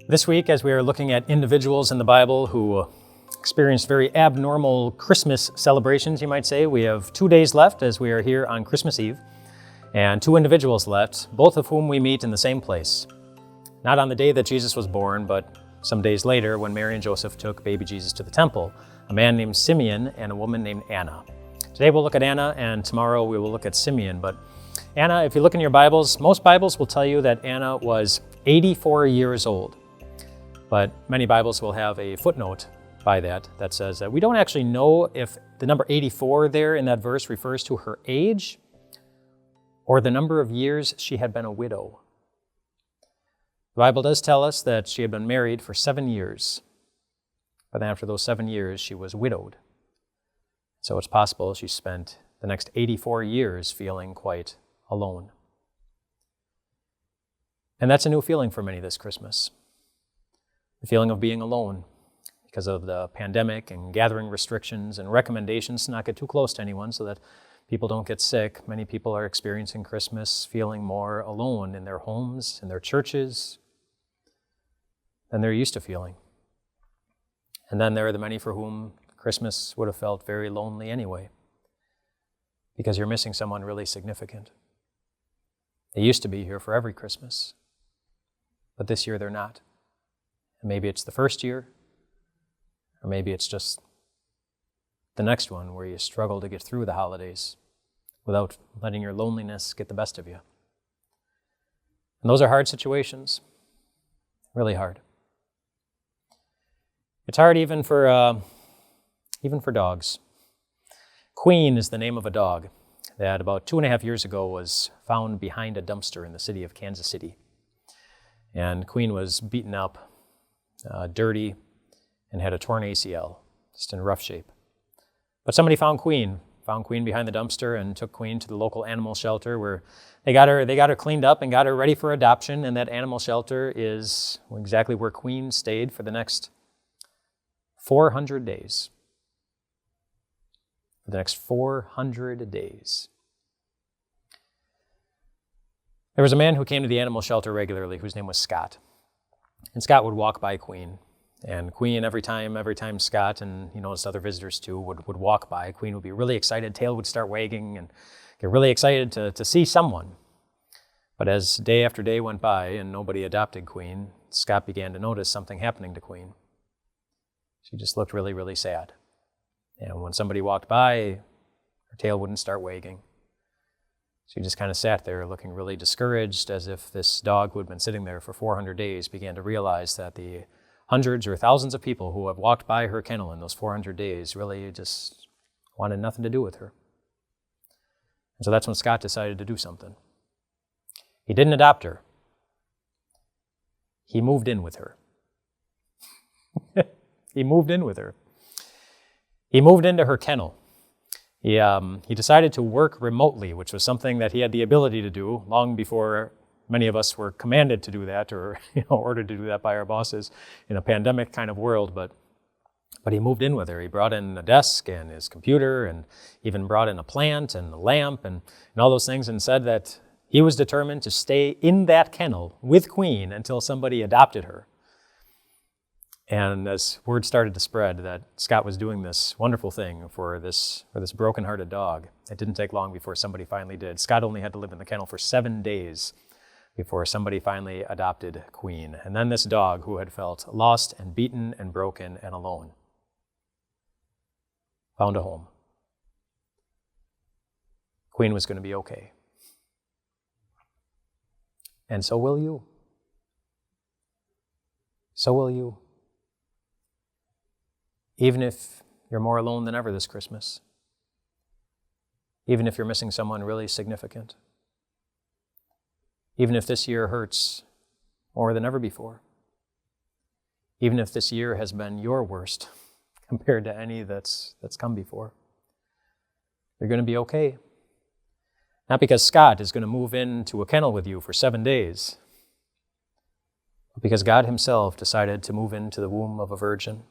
This week, as we are looking at individuals in the Bible who experienced very abnormal Christmas celebrations, you might say, we have 2 days left as we are here on Christmas Eve, and 2 individuals left, both of whom we meet in the same place. Not on the day that Jesus was born, but some days later when Mary and Joseph took baby Jesus to the temple, a man named Simeon and a woman named Anna. Today we'll look at Anna, and tomorrow we will look at Simeon. But Anna, if you look in your Bibles, most Bibles will tell you that Anna was 84 years old. But many Bibles will have a footnote by that says that we don't actually know if the number 84 there in that verse refers to her age or the number of years she had been a widow. The Bible does tell us that she had been married for 7 years, but then after those 7 years, she was widowed. So it's possible she spent the next 84 years feeling quite alone. And that's a new feeling for many this Christmas. The feeling of being alone because of the pandemic and gathering restrictions and recommendations to not get too close to anyone so that people don't get sick. Many people are experiencing Christmas feeling more alone in their homes, in their churches, than they're used to feeling. And then there are the many for whom Christmas would have felt very lonely anyway, because you're missing someone really significant. They used to be here for every Christmas, but this year they're not. And maybe it's the first year, or maybe it's just the next one where you struggle to get through the holidays without letting your loneliness get the best of you. And those are hard situations, really hard. It's hard even for dogs. Queen is the name of a dog that about 2.5 years ago was found behind a dumpster in the city of Kansas City. And Queen was beaten up, dirty, and had a torn ACL, just in rough shape. But somebody found Queen behind the dumpster and took Queen to the local animal shelter where they got her cleaned up and got her ready for adoption. And that animal shelter is exactly where Queen stayed for the next 400 days. For the next 400 days. There was a man who came to the animal shelter regularly whose name was Scott. And Scott would walk by Queen. And Queen, every time Scott, and he noticed other visitors too, would walk by, Queen would be really excited, tail would start wagging, and get really excited to see someone. But as day after day went by and nobody adopted Queen, Scott began to notice something happening to Queen. She just looked really, really sad. And when somebody walked by, her tail wouldn't start wagging. She just kind of sat there looking really discouraged, as if this dog who had been sitting there for 400 days began to realize that the hundreds or thousands of people who have walked by her kennel in those 400 days really just wanted nothing to do with her. And so that's when Scott decided to do something. He didn't adopt her. He moved in with her. He moved in with her. He moved into her kennel. He decided to work remotely, which was something that he had the ability to do long before many of us were commanded to do that or ordered to do that by our bosses in a pandemic kind of world. But he moved in with her. He brought in a desk and his computer and even brought in a plant and a lamp and all those things and said that he was determined to stay in that kennel with Queen until somebody adopted her. And as word started to spread that Scott was doing this wonderful thing for this broken-hearted dog, it didn't take long before somebody finally did. Scott only had to live in the kennel for 7 days before somebody finally adopted Queen. And then this dog, who had felt lost and beaten and broken and alone, found a home. Queen was going to be okay. And so will you. So will you. Even if you're more alone than ever this Christmas. Even if you're missing someone really significant. Even if this year hurts more than ever before. Even if this year has been your worst compared to any that's come before. You're going to be okay. Not because Scott is going to move into a kennel with you for 7 days, but because God himself decided to move into the womb of a virgin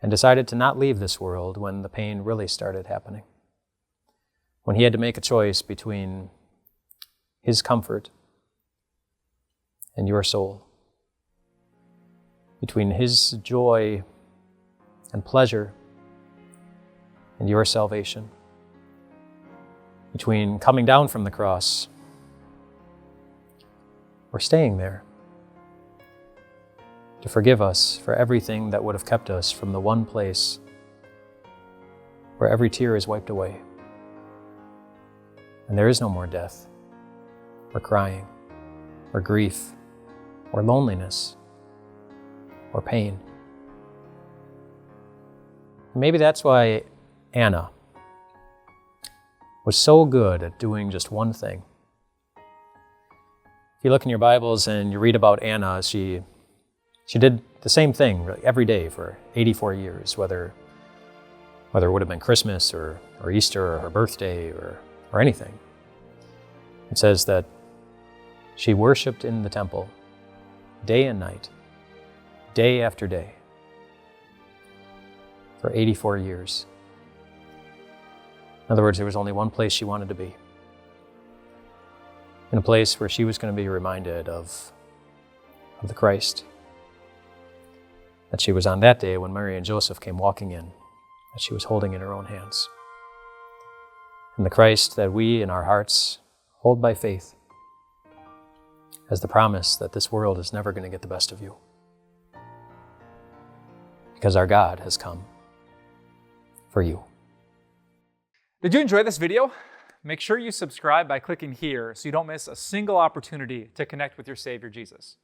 and decided to not leave this world when the pain really started happening. When he had to make a choice between his comfort and your soul. between his joy and pleasure and your salvation, between coming down from the cross or staying there to forgive us for everything that would have kept us from the one place where every tear is wiped away and there is no more death or crying or grief or loneliness or pain. Maybe that's why Anna was so good at doing just one thing. If you look in your Bibles and you read about Anna, she did the same thing really every day for 84 years, whether it would have been Christmas or Easter or her birthday or anything. It says that she worshiped in the temple day and night, day after day, for 84 years. In other words, there was only one place she wanted to be. In a place where she was going to be reminded of the Christ that she was on that day when Mary and Joseph came walking in, that she was holding in her own hands. And the Christ that we in our hearts hold by faith as the promise that this world is never going to get the best of you, because our God has come for you. Did you enjoy this video? Make sure you subscribe by clicking here so you don't miss a single opportunity to connect with your Savior Jesus.